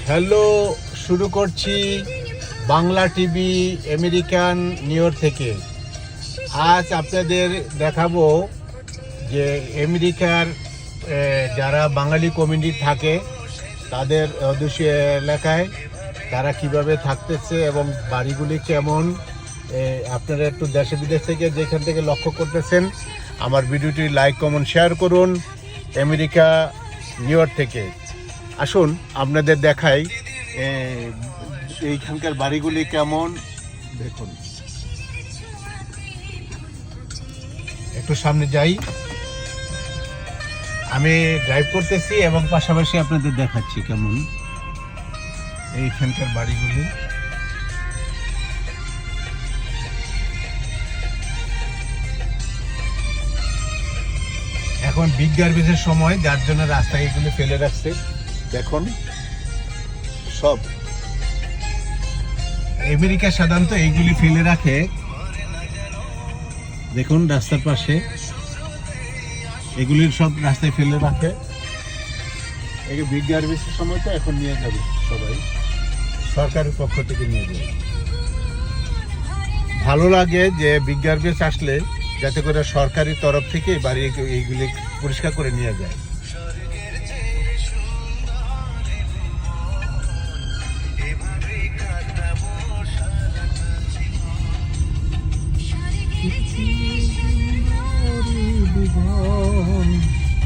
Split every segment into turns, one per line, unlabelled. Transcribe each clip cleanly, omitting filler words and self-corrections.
Hello, শুরু করছি Bangla TV American new York থেকে। আজ আপনাদের দেখাবো যে আমেরিকার যারা বাঙালি কমিউনিটি থাকে তাদের অদূষিত এলাকায় তারা কিভাবে থাকতেছে এবং বাড়িগুলি কেমন। আপনারা একটু দেশে বিদেশ থেকে যেখান থেকে লক্ষ্য করতেছেন আমার ভিডিওটি লাইক কমেন্ট শেয়ার করুন। আমেরিকা নিউ ইয়র্ক থেকে আসুন আপনাদের দেখাই এইখানকার বাড়িগুলি কেমন। দেখুন, একটু সামনে যাই, আমি ড্রাইভ করতেছি এবং পাশাপাশি আপনাদের দেখাচ্ছি কেমন এইখানকার বাড়িগুলি। এখন বিগ গার্বেজের সময়, যার জন্য রাস্তায় এগুলি ফেলে রাখছে। দেখুন, সব আমেরিকা সাধারণত এইগুলি ফেলে রাখে। দেখুন রাস্তার পাশে এগুলির সব রাস্তায় ফেলে রাখে। এই বিগ গার্বেজের সময় তো এখন নিয়ে যাবে সবাই, সরকারের পক্ষ থেকে নিয়ে যাবে। ভালো লাগে যে বিগ গার্বেজ আসলে যাতে করে সরকারি তরফ থেকে বাড়ি এইগুলি পরিষ্কার করে নিয়ে যায়।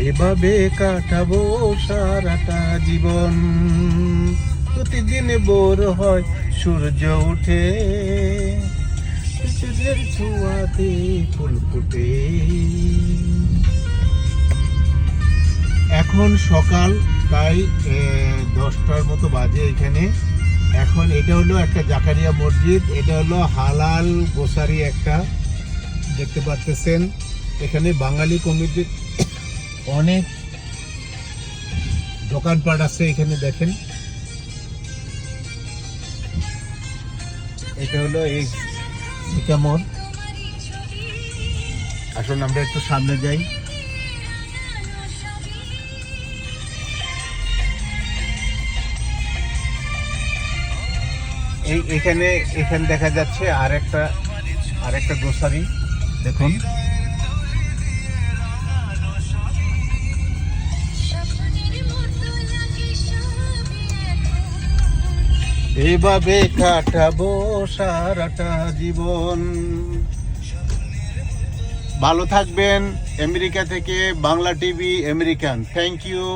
এভাবে কাটাবো সারাটা জীবন, প্রতিদিন বোর হয় সূর্য উঠে, ছোঁয়াতে ফুল ফুটে। এখন সকাল প্রায় 10টার মতো বাজে এখানে। এখন এটা হলো একটা জাকারিয়া মসজিদ, এটা হলো হালাল গোসারি একটা, দেখতে পাচ্ছেন। এখানে বাঙালি কমিটির অনেক দোকানপাট আছে এখানে। দেখেন, এটা হলো এই সিকামোর। আসুন আমরা একটু সামনে যাই। এখানে দেখা যাচ্ছে আরেকটা গ্রোসারি। দেখুন, এইভাবে কাটাবো সারাটা জীবন। ভালো থাকবেন। আমেরিকা থেকে Bangla TV American. Thank you.